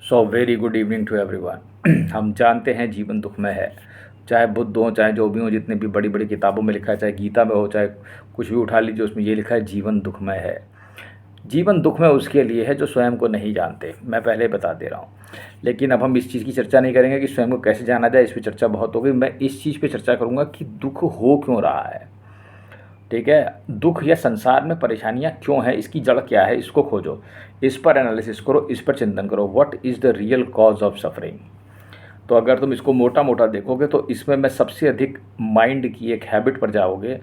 So very good evening to everyone. हम जानते हैं जीवन दुखमय है, चाहे बुद्ध हो चाहे जो भी हो, जितने भी बड़ी बड़ी किताबों में लिखा है, चाहे गीता में हो चाहे कुछ भी उठा लीजिए, उसमें ये लिखा है जीवन दुखमय है। जीवन दुखमय उसके लिए है जो स्वयं को नहीं जानते, मैं पहले ही बता दे रहा हूँ। लेकिन अब हम इस चीज़ की चर्चा नहीं करेंगे कि स्वयं को कैसे जाना जाए, इस पर चर्चा बहुत हो गई। मैं इस चीज़ पे चर्चा करूँगा कि दुख हो क्यों रहा है। ठीक है, दुख या संसार में परेशानियां क्यों हैं, इसकी जड़ क्या है, इसको खोजो, इस पर एनालिसिस करो, इस पर चिंतन करो। What is the real cause of suffering. तो अगर तुम इसको मोटा मोटा देखोगे तो इसमें मैं सबसे अधिक माइंड की एक हैबिट पर जाओगे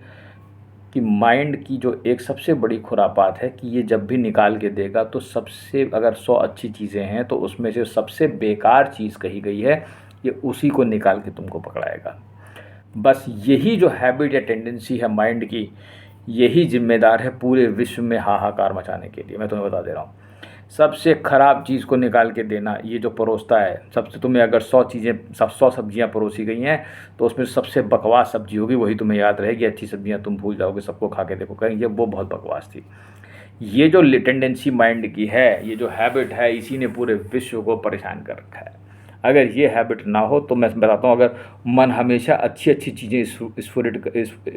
कि माइंड की जो एक सबसे बड़ी खुरापात है कि ये जब भी निकाल के देगा तो सबसे, अगर 100 अच्छी चीज़ें हैं तो उसमें से सबसे बेकार चीज़ कही गई है, ये उसी को निकाल के तुमको पकड़ाएगा। बस यही जो हैबिट या टेंडेंसी है माइंड की, यही जिम्मेदार है पूरे विश्व में हाहाकार मचाने के लिए। मैं तुम्हें बता दे रहा हूँ, सबसे ख़राब चीज़ को निकाल के देना ये जो परोसता है, सबसे, तुम्हें अगर 100 चीज़ें 100 सब्जियाँ परोसी गई हैं तो उसमें सबसे बकवास सब्जी होगी वही तुम्हें याद रहेगी। अच्छी सब्जियाँ तुम भूल जाओगे, सबको खा के देखो कहेंगे वो बहुत बकवास थी। ये जो टेंडेंसी माइंड की है, ये जो हैबिट है, इसी ने पूरे विश्व को परेशान कर रखा है। अगर ये हैबिट ना हो तो मैं बताता हूँ, अगर मन हमेशा अच्छी अच्छी चीज़ें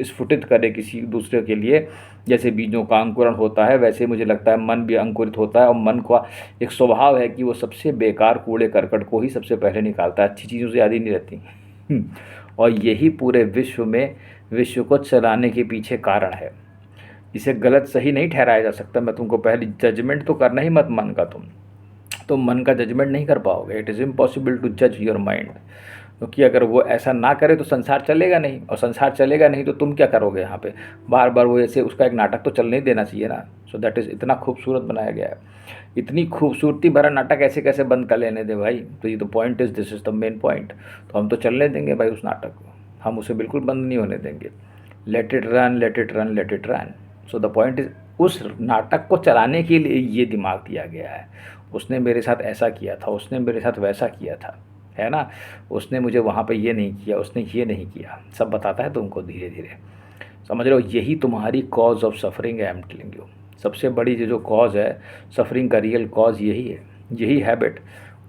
स्फुटित करे किसी दूसरे के लिए, जैसे बीजों का अंकुरण होता है, वैसे मुझे लगता है मन भी अंकुरित होता है। और मन का एक स्वभाव है कि वो सबसे बेकार कूड़े करकट को ही सबसे पहले निकालता है, अच्छी चीज़ों से याद ही नहीं रहती। और यही पूरे विश्व में, विश्व को चलाने के पीछे कारण है। इसे गलत सही नहीं ठहराया जा सकता। मैं तुमको पहले जजमेंट तो करना ही मत मन का, तुम मन का जजमेंट नहीं कर पाओगे। इट इज़ इम्पॉसिबल टू जज योर माइंड, क्योंकि अगर वो ऐसा ना करे तो संसार चलेगा नहीं, और संसार चलेगा नहीं तो तुम क्या करोगे यहाँ पे। बार बार वो ऐसे, उसका एक नाटक तो चलने ही देना चाहिए ना। सो दैट इज़, इतना खूबसूरत बनाया गया है, इतनी खूबसूरती भरा नाटक ऐसे कैसे बंद कर लेने दे भाई। तो ये तो point is, this is the main point. तो हम तो चलने देंगे भाई उस नाटक को, हम उसे बिल्कुल बंद नहीं होने देंगे। Let it run, let it run, let it run. So the point is, उस नाटक को चलाने के लिए ये दिमाग दिया गया है। उसने मेरे साथ ऐसा किया था, उसने मेरे साथ वैसा किया था, है ना, उसने मुझे वहाँ पे ये नहीं किया, उसने ये नहीं किया, सब बताता है तुमको धीरे धीरे। समझ रहे हो, यही तुम्हारी कॉज ऑफ सफरिंग है। आई एम टेलिंग यू, सबसे बड़ी जो कॉज है सफरिंग का, रियल कॉज यही है, यही हैबिट।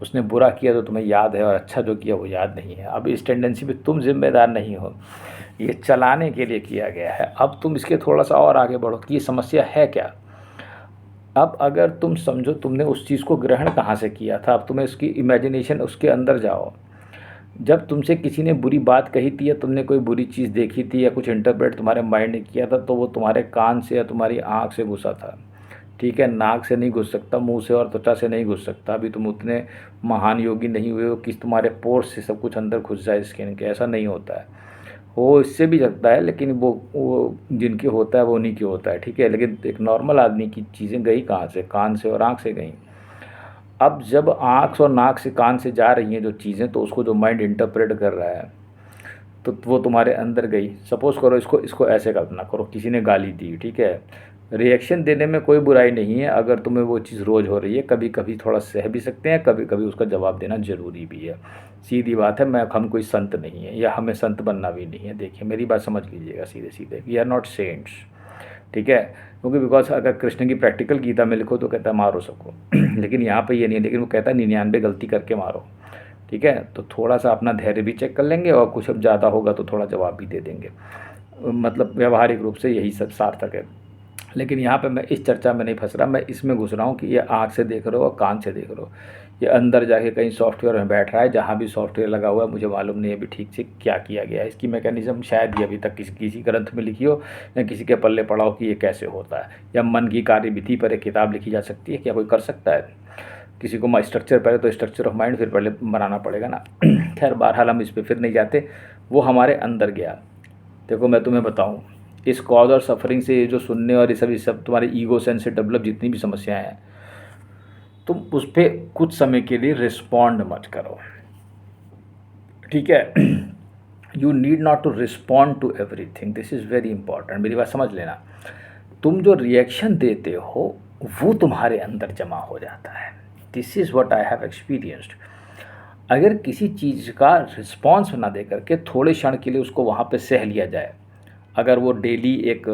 उसने बुरा किया तो तुम्हें याद है, और अच्छा जो किया वो याद नहीं है। अब इस टेंडेंसी पे तुम जिम्मेदार नहीं हो, ये चलाने के लिए किया गया है। अब तुम इसके थोड़ा सा और आगे बढ़ो कि ये समस्या है क्या। अब अगर तुम समझो तुमने उस चीज़ को ग्रहण कहाँ से किया था, अब तुम्हें उसकी इमेजिनेशन, उसके अंदर जाओ। जब तुमसे किसी ने बुरी बात कही थी, या तुमने कोई बुरी चीज़ देखी थी, या कुछ इंटरप्रेट तुम्हारे माइंड ने किया था, तो वो तुम्हारे कान से या तुम्हारी आँख से घुसा था। ठीक है, नाक से नहीं घुस सकता, मुंह से और त्वचा से नहीं घुस सकता। अभी तुम उतने महान योगी नहीं हुए हो कि तुम्हारे पोर्स से सब कुछ अंदर घुस जाए स्किन के, ऐसा नहीं होता है। हो इससे भी सकता है, लेकिन वो जिनके होता है वो उन्हीं के होता है। ठीक है, लेकिन एक नॉर्मल आदमी की चीज़ें गई कहाँ से, कान से और आँख से गई। अब जब आँख और नाक से, कान से जा रही हैं जो चीज़ें, तो उसको जो माइंड इंटरप्रेट कर रहा है, तो वो तुम्हारे अंदर गई। सपोज़ करो, इसको इसको ऐसे कल्पना करो, किसी ने गाली दी, ठीक है, रिएक्शन देने में कोई बुराई नहीं है। अगर तुम्हें वो चीज़ रोज़ हो रही है, कभी कभी थोड़ा सह भी सकते हैं, कभी कभी उसका जवाब देना ज़रूरी भी है। सीधी बात है, हम कोई संत नहीं है, या हमें संत बनना भी नहीं है। देखिए मेरी बात समझ लीजिएगा सीधे सीधे, वी आर नॉट सेंट्स। ठीक है, क्योंकि बिकॉज अगर कृष्ण की प्रैक्टिकल गीता में लिखो तो कहता है मारो सबको, लेकिन यहाँ पे ये नहीं है, लेकिन वो कहता है 99 गलती करके मारो। ठीक है, तो थोड़ा सा अपना धैर्य भी चेक कर लेंगे, और कुछ अब ज़्यादा होगा तो थोड़ा जवाब भी दे देंगे। मतलब व्यावहारिक रूप से यही सब सार्थक है। लेकिन यहाँ पे मैं इस चर्चा में नहीं फंस रहा, मैं इसमें घुस रहा हूँ कि ये आँख से देख रहे हो और कान से देख रहे हो, ये अंदर जाके कहीं सॉफ्टवेयर में बैठ रहा है। जहाँ भी सॉफ्टवेयर लगा हुआ है मुझे मालूम नहीं है अभी ठीक से क्या किया गया है। इसकी मैकेनिज़्म शायद ही अभी तक किसी किसी ग्रंथ में लिखी हो, या किसी के पल्ले पड़ा हो कि ये कैसे होता है। या मन की कार्यविधि पर एक किताब लिखी जा सकती है, क्या कोई कर सकता है? किसी को स्ट्रक्चर, पहले तो स्ट्रक्चर ऑफ माइंड फिर पहले बनाना पड़ेगा ना। खैर बहरहाल हम इस पर फिर नहीं जाते, वो हमारे अंदर गया। देखो मैं तुम्हें बताऊँ, इस कॉज और सफरिंग से ये जो सुनने और ये सब तुम्हारे ईगो सेंस से डेवलप जितनी भी समस्याएं हैं, तुम उस पर कुछ समय के लिए रिस्पॉन्ड मत करो। ठीक है, you need not to respond to everything, this is very important. मेरी बात समझ लेना, तुम जो रिएक्शन देते हो वो तुम्हारे अंदर जमा हो जाता है। This is what I have experienced. अगर किसी चीज़ का रिस्पॉन्स ना दे करके थोड़े क्षण के लिए उसको वहाँ पे सह लिया जाए, अगर वो डेली एक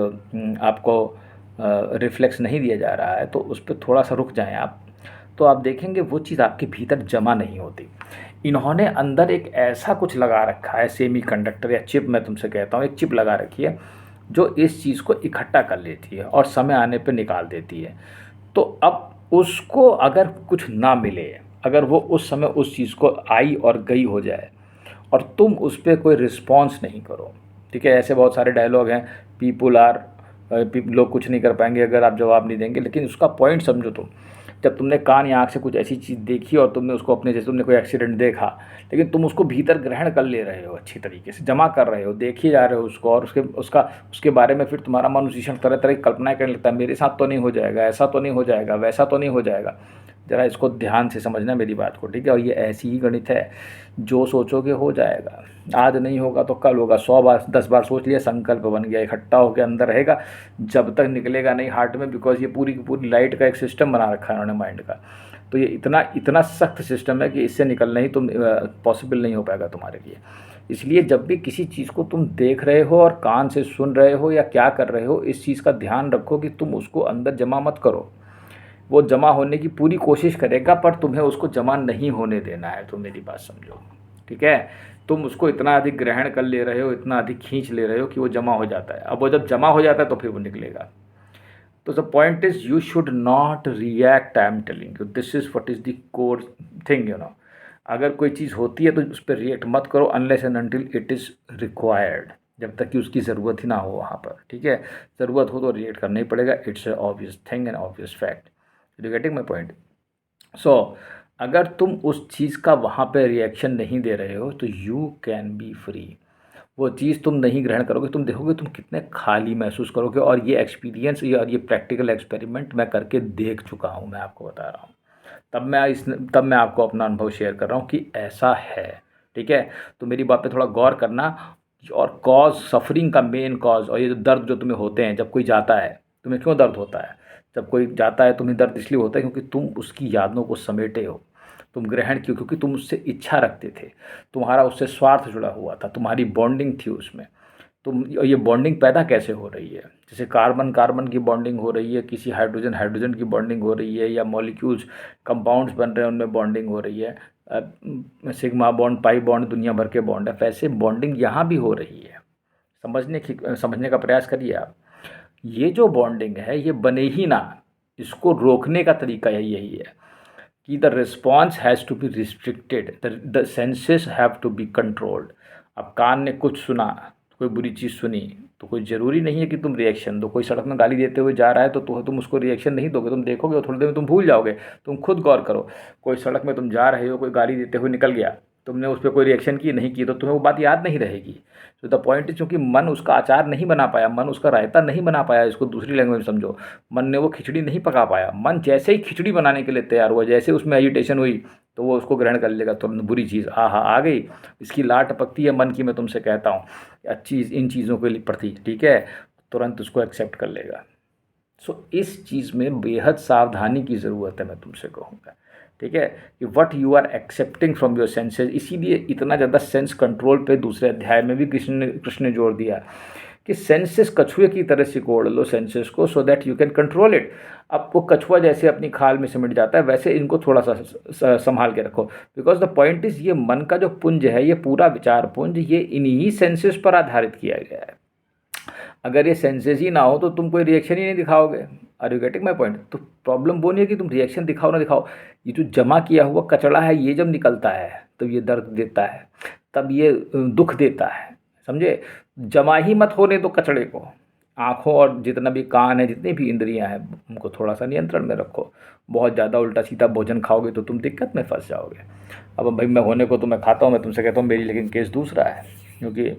आपको रिफ्लेक्स नहीं दिया जा रहा है, तो उस पर थोड़ा सा रुक जाएं आप, तो आप देखेंगे वो चीज़ आपके भीतर जमा नहीं होती। इन्होंने अंदर एक ऐसा कुछ लगा रखा है, सेमीकंडक्टर या चिप, मैं तुमसे कहता हूँ एक चिप लगा रखी है जो इस चीज़ को इकट्ठा कर लेती है और समय आने पे निकाल देती है। तो अब उसको अगर कुछ ना मिले, अगर वो उस समय उस चीज़ को आई और गई हो जाए और तुम उस पर कोई रिस्पॉन्स नहीं करो, ठीक है, ऐसे बहुत सारे डायलॉग हैं, पीपुल आर, लोग कुछ नहीं कर पाएंगे अगर आप जवाब नहीं देंगे, लेकिन उसका पॉइंट समझो तुम। जब तुमने कान या आँख से कुछ ऐसी चीज़ देखी और तुमने उसको अपने, जैसे तुमने कोई एक्सीडेंट देखा, लेकिन तुम उसको भीतर ग्रहण कर ले रहे हो, अच्छी तरीके से जमा कर रहे हो, देखे जा रहे हो उसको, और उसके बारे में फिर तुम्हारा मन उसी क्षण तरह तरह की कल्पनाएं करने लगता है, मेरे साथ तो नहीं हो जाएगा, ऐसा तो नहीं हो जाएगा, वैसा तो नहीं हो जाएगा। ज़रा इसको ध्यान से समझना मेरी बात को, ठीक है। और ये ऐसी ही गणित है, जो सोचोगे हो जाएगा, आज नहीं होगा तो कल होगा। 100 बार 10 बार सोच लिया, संकल्प बन गया, इकट्ठा होकर अंदर रहेगा, जब तक निकलेगा नहीं हार्ट में, बिकॉज ये पूरी की पूरी लाइट का एक सिस्टम बना रखा है उन्होंने माइंड का। तो ये इतना इतना सख्त सिस्टम है कि इससे निकलना ही तुम पॉसिबल नहीं हो पाएगा तुम्हारे लिए। इसलिए जब भी किसी चीज़ को तुम देख रहे हो और कान से सुन रहे हो या क्या कर रहे हो, इस चीज़ का ध्यान रखो कि तुम उसको अंदर जमा मत करो। वो जमा होने की पूरी कोशिश करेगा, पर तुम्हें उसको जमा नहीं होने देना है। तो मेरी बात समझो, ठीक है। तुम उसको इतना अधिक ग्रहण कर ले रहे हो, इतना अधिक खींच ले रहे हो कि वो जमा हो जाता है। अब वो जब जमा हो जाता है तो फिर वो निकलेगा। तो the point is you should not react, I am telling you, this is what is the core thing, you know. अगर कोई चीज़ होती है तो उस पर रिएक्ट मत करो, unless and until it is required, जब तक कि उसकी ज़रूरत ही ना हो वहाँ पर, ठीक है। ज़रूरत हो तो रिएक्ट करना ही पड़ेगा, it's a obvious thing and obvious fact. You getting my point? So अगर तुम उस चीज़ का वहाँ पे रिएक्शन नहीं दे रहे हो तो यू कैन बी फ्री। वो चीज़ तुम नहीं ग्रहण करोगे, तुम देखोगे तुम कितने खाली महसूस करोगे। और ये एक्सपीरियंस और ये प्रैक्टिकल एक्सपेरिमेंट मैं करके देख चुका हूँ, मैं आपको बता रहा हूँ। तब मैं आपको अपना अनुभव शेयर कर रहा हूँ कि ऐसा है, ठीक है। तो मेरी बात पे थोड़ा गौर करना। और कॉज, सफरिंग का मेन कॉज, और ये जो दर्द जो तुम्हें होते हैं जब कोई जाता है, तुम्हें क्यों दर्द होता है? जब कोई जाता है तुम्हें दर्द इसलिए होता है क्योंकि तुम उसकी यादों को समेटे हो, तुम ग्रहण क्यों, क्योंकि तुम उससे इच्छा रखते थे, तुम्हारा उससे स्वार्थ जुड़ा हुआ था, तुम्हारी बॉन्डिंग थी उसमें। तुम, ये बॉन्डिंग पैदा कैसे हो रही है? जैसे कार्बन कार्बन की बॉन्डिंग हो रही है, किसी हाइड्रोजन हाइड्रोजन की बॉन्डिंग हो रही है, या मॉलिक्यूल्स कंपाउंड्स बन रहे हैं उनमें बॉन्डिंग हो रही है, सिग्मा बॉन्ड, पाई बॉन्ड, दुनिया भर के बॉन्ड है, वैसे बॉन्डिंग यहाँ भी हो रही है। समझने का प्रयास करिए आप। ये जो बॉन्डिंग है ये बने ही ना, इसको रोकने का तरीका यही है कि the response has to be restricted, the senses have to be controlled. अब कान ने कुछ सुना, कोई बुरी चीज़ सुनी, तो कोई ज़रूरी नहीं है कि तुम रिएक्शन दो। कोई सड़क में गाली देते हुए जा रहा है तो तुम उसको रिएक्शन नहीं दोगे, तुम देखोगे और थोड़ी देर में तुम भूल जाओगे। तुम खुद गौर करो, कोई सड़क में तुम जा रहे हो, कोई गाली देते हुए निकल गया, तुमने उस पर कोई रिएक्शन की नहीं की, तो तुम्हें वो बात याद नहीं रहेगी। तो द पॉइंट इज, चूँकि मन उसका अचार नहीं बना पाया, मन उसका रायता नहीं बना पाया, इसको दूसरी लैंग्वेज में समझो, मन ने वो खिचड़ी नहीं पका पाया। मन जैसे ही खिचड़ी बनाने के लिए तैयार हुआ, जैसे उसमें एजिटेशन हुई, तो वो उसको ग्रहण कर लेगा तुरंत। बुरी चीज़ आ गई, इसकी लाट टपकती है मन की, मैं तुमसे कहता हूँ अच्छी इन चीज़ों के प्रति, ठीक है, तुरंत उसको एक्सेप्ट कर लेगा। सो इस चीज़ में बेहद सावधानी की ज़रूरत है, मैं तुमसे कहूँगा, ठीक है, कि what you are accepting from your senses. इसीलिए इतना ज़्यादा सेंस कंट्रोल पे दूसरे अध्याय में भी कृष्ण ने जोर दिया कि सेंसेस कछुए की तरह सिकोड़ लो सेंसेस को, so that you can control it. अब वो कछुआ जैसे अपनी खाल में सिमट जाता है, वैसे इनको थोड़ा सा संभाल के रखो, बिकॉज द पॉइंट इज़, ये मन का जो पुंज है, ये पूरा विचार पुंज, ये इन्हीं सेंसेस पर आधारित किया गया है। अगर ये सेंसेस ही ना हो तो तुम कोई रिएक्शन ही नहीं दिखाओगे। Are you getting my point? तो प्रॉब्लम वो नहीं है कि तुम रिएक्शन दिखाओ ना दिखाओ, ये जो जमा किया हुआ कचड़ा है, ये जब निकलता है तब ये दर्द देता है, तब ये दुख देता है, समझे। जमा ही मत होने दो कचड़े को। आँखों और जितना भी कान है, जितनी भी इंद्रियां हैं, उनको थोड़ा सा नियंत्रण में रखो। बहुत ज़्यादा उल्टा सीधा भोजन खाओगे तो तुम दिक्कत में फंस जाओगे। अब भाई, मैं होने को तो मैं खाता हूँ, मैं तुमसे कहता हूँ मेरी, लेकिन केस दूसरा है, क्योंकि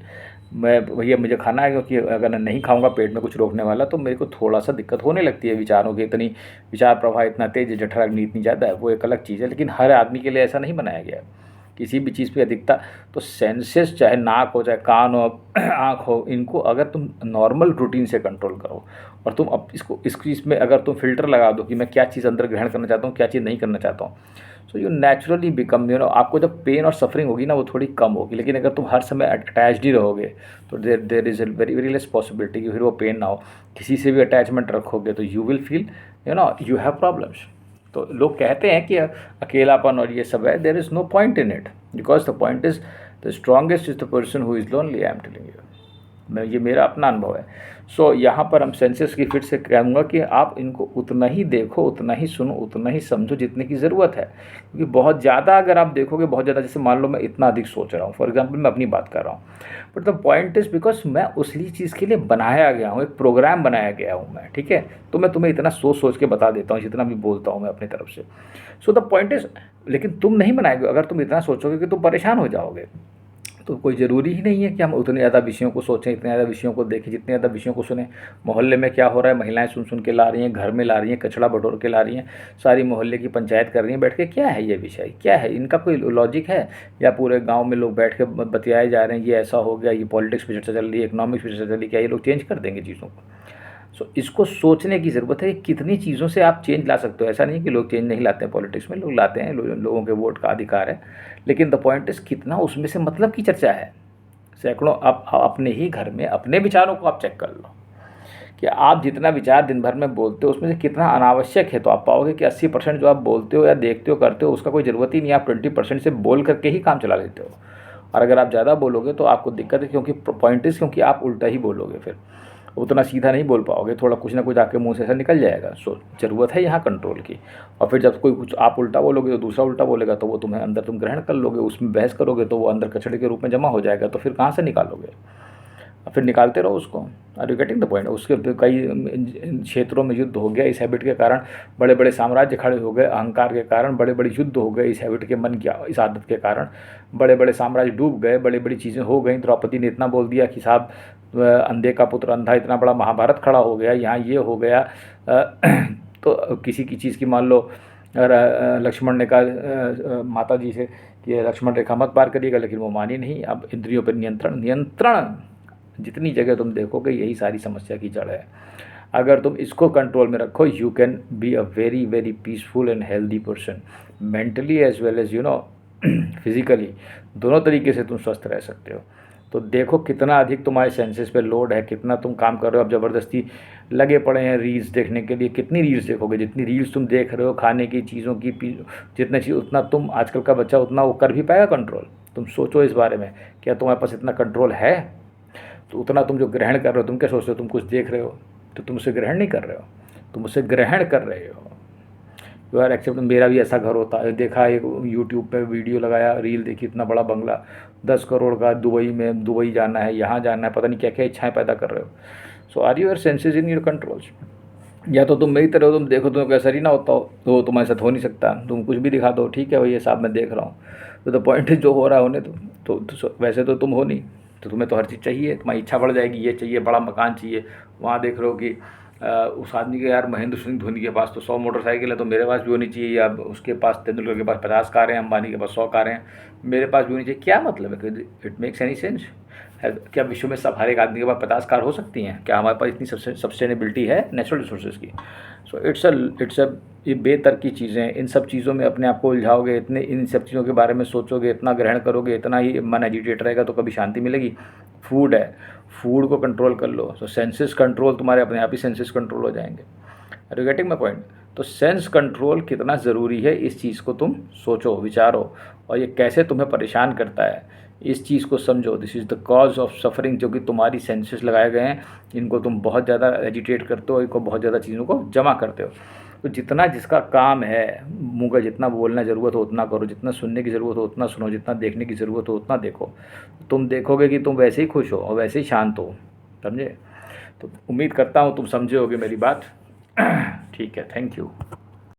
मैं, भैया मुझे खाना है, क्योंकि अगर मैं नहीं खाऊंगा पेट में कुछ रोकने वाला, तो मेरे को थोड़ा सा दिक्कत होने लगती है। विचारों की इतनी, विचार प्रवाह इतना तेज है, जठराग्नि इतनी ज़्यादा है, वो एक अलग चीज़ है। लेकिन हर आदमी के लिए ऐसा नहीं बनाया गया है। किसी भी चीज़ पे अधिकता, तो सेंसेस, चाहे नाक हो, चाहे कान हो, आँख हो, इनको अगर तुम नॉर्मल रूटीन से कंट्रोल करो, और तुम अब इस चीज़ में अगर तुम फिल्टर लगा दो कि मैं क्या चीज़ अंदर ग्रहण करना चाहता हूँ, क्या चीज़ नहीं करना चाहता हूँ, सो यू नेचुरली बिकम, आपको जब पेन और सफरिंग होगी ना, वो थोड़ी कम होगी। लेकिन अगर तुम हर समय अटैच्ड ही रहोगे तो there is a very very less possibility कि फिर वो पेन ना हो। किसी से भी अटैचमेंट रखोगे तो you will feel, you have problems. तो लोग कहते हैं कि अकेलापन और ये सब है, there is no point in it, because the point is the strongest is the person who is lonely, I am telling you. ये मेरा अपना अनुभव है। सो यहाँ पर हम सेंसेस की फिर से कहूँगा कि आप इनको उतना ही देखो, उतना ही सुनो, उतना ही समझो जितने की ज़रूरत है, क्योंकि बहुत ज़्यादा अगर आप देखोगे, बहुत ज़्यादा, जैसे मान लो मैं इतना अधिक सोच रहा हूँ, फॉर एग्जांपल मैं अपनी बात कर रहा हूँ, but the point is because मैं उसी चीज़ के लिए बनाया गया हूँ, एक प्रोग्राम बनाया गया हूँ मैं, ठीक है। तो मैं तुम्हें इतना सोच के बता देता हूँ जितना भी बोलता हूँ मैं अपनी तरफ से। सो द पॉइंट इज़, लेकिन तुम नहीं बनाएगे, अगर तुम इतना सोचोगे कि तुम परेशान हो जाओगे। तो कोई ज़रूरी ही नहीं है कि हम उतने ज़्यादा विषयों को सोचें, इतने ज़्यादा विषयों को देखें, जितने ज़्यादा विषयों को सुने। मोहल्ले में क्या हो रहा है, महिलाएं सुन सुन के ला रही हैं, घर में ला रही हैं, कचड़ा बटोर के ला रही हैं, सारी मोहल्ले की पंचायत कर रही हैं बैठ के। क्या है ये विषय, क्या है इनका, कोई लॉजिक है? या पूरे गाँव में लोग बैठ के बतियाए जा रहे हैं, ये ऐसा हो गया, ये पॉलिटिक्स पर चर्चा चल रही है, इकोनॉमिक्स पर चर्चा चल रही है, क्या ये लोग चेंज कर देंगे चीज़ों को? सो इसको सोचने की ज़रूरत है कि कितनी चीज़ों से आप चेंज ला सकते हो। ऐसा नहीं है कि लोग चेंज नहीं लाते हैं, पॉलिटिक्स में लोग लाते हैं, लोगों के वोट का अधिकार है, लेकिन द पॉइंट इज़ कितना उसमें से मतलब की चर्चा है। सैकड़ों, आप अपने ही घर में अपने विचारों को आप चेक कर लो कि आप जितना विचार दिन भर में बोलते हो उसमें से कितना अनावश्यक है। तो आप पाओगे कि 80% जो आप बोलते हो या देखते हो करते हो उसका कोई ज़रूरत ही नहीं, आप 20% से बोल करके ही काम चला लेते हो। और अगर आप ज़्यादा बोलोगे तो आपको दिक्कत है, क्योंकि पॉइंट इज़ क्योंकि आप उल्टा ही बोलोगे, फिर उतना सीधा नहीं बोल पाओगे, थोड़ा कुछ ना कुछ आपके मुंह से ऐसा निकल जाएगा। सो ज़रूरत है यहाँ कंट्रोल की। और फिर जब कोई कुछ आप उल्टा बोलोगे तो दूसरा उल्टा बोलेगा, तो वो तुम्हें अंदर तुम ग्रहण कर लोगे, उसमें बहस करोगे तो वो अंदर कचड़े के रूप में जमा हो जाएगा, तो फिर कहाँ से निकालोगे? और फिर निकालते रहो उसको। Are you getting the point? उसके कई क्षेत्रों में युद्ध हो गया इस हैबिट के कारण, बड़े बड़े साम्राज्य खड़े हो गए अहंकार के कारण, बड़े बड़े युद्ध हो गए इस हैबिट के, मन की इस आदत के कारण, बड़े बड़े साम्राज्य डूब गए, बड़ी बड़ी चीज़ें हो गई। द्रौपदी ने इतना बोल दिया कि साहब अंधे का पुत्र अंधा, इतना बड़ा महाभारत खड़ा हो गया, यहाँ ये हो गया। तो किसी की चीज़ की मान लो लक्ष्मण ने कहा माता जी से कि लक्ष्मण रेखा मत पार करिएगा, लेकिन वो मानी नहीं। अब इंद्रियों पर नियंत्रण जितनी जगह तुम देखोगे यही सारी समस्या की जड़ है। अगर तुम इसको कंट्रोल में रखो, you can be a very very peaceful and healthy person, mentally as well as physically, दोनों तरीके से तुम स्वस्थ रह सकते हो। तो देखो कितना अधिक तुम्हारे सेंसेस पे लोड है, कितना तुम काम कर रहे हो। अब ज़बरदस्ती लगे पड़े हैं रील्स देखने के लिए। कितनी रील्स देखोगे? जितनी रील्स तुम देख रहे हो खाने की चीज़ों की, जितनी चीज़, उतना तुम, आजकल का बच्चा उतना वो कर भी पाएगा कंट्रोल? तुम सोचो इस बारे में, क्या तुम्हारे पास इतना कंट्रोल है? तो उतना तुम जो ग्रहण कर रहे हो, तुम क्या सोचते हो? तुम कुछ देख रहे हो तो तुम उसे ग्रहण नहीं कर रहे हो, तुम उसे ग्रहण कर रहे हो। You are accept. मेरा भी ऐसा घर होता है, देखा एक यूट्यूब पे वीडियो लगाया, रील देखी, इतना बड़ा बंगला 10 करोड़ का, दुबई में, दुबई जाना है, यहाँ जाना है, पता नहीं क्या क्या इच्छाएं पैदा कर रहे हो। So are your senses in your controls? या तो तुम मेरी तरह हो, तुम देखो तुम्हें कैसा ही ना होता हो, तो तुम्हारे साथ हो नहीं सकता। तुम कुछ भी दिखा दो, ठीक है भैया साहब मैं देख रहा हूँ, तो द पॉइंट जो हो रहा है होने तो वैसे तो तुम हो नहीं, तो तुम्हें तो हर चीज़ चाहिए, तुम्हारी इच्छा बढ़ जाएगी, ये चाहिए, बड़ा मकान चाहिए। वहाँ देख रहे हो कि उस आदमी के, यार महेंद्र सिंह धोनी के पास तो 100 मोटरसाइकिल है, तो मेरे पास भी होनी चाहिए। या उसके पास, तेंदुलकर के पास 50 कारें हैं, अंबानी के पास 100 कारें हैं, मेरे पास भी होनी चाहिए। क्या मतलब है? It makes any sense? क्या विश्व में सब हर एक आदमी के पास 50 कार हो सकती हैं? क्या हमारे पास इतनी सस्टेनेबिलिटी है नेचुरल रिसोर्सेज की? सो इट्स अ ये बेतरकी चीज़ें। इन सब चीज़ों में अपने आप को उलझाओगे, इतने इन सब चीज़ों के बारे में सोचोगे, इतना ग्रहण करोगे, इतना ही मन एजिटेट रहेगा, तो कभी शांति मिलेगी? फूड है, फूड को कंट्रोल कर लो, तो सेंसेस कंट्रोल, तुम्हारे अपने आप ही सेंसेस कंट्रोल हो जाएंगे। Are you getting my point? तो सेंस कंट्रोल कितना ज़रूरी है, इस चीज़ को तुम सोचो, विचारो, और ये कैसे तुम्हें परेशान करता है, इस चीज़ को समझो। This is the cause of suffering, जो कि तुम्हारी सेंसेस लगाए गए हैं, इनको तुम बहुत ज़्यादा एजिटेट करते हो, इनको बहुत ज़्यादा चीज़ों को जमा करते हो। तो जितना जिसका काम है, मुँह का जितना बोलना ज़रूरत हो उतना करो, जितना सुनने की ज़रूरत हो उतना सुनो, जितना देखने की ज़रूरत हो उतना देखो। तुम देखोगे कि तुम वैसे ही खुश हो और वैसे ही शांत हो, समझे? तो उम्मीद करता हूँ तुम समझे होगे मेरी बात। ठीक है, थैंक यू।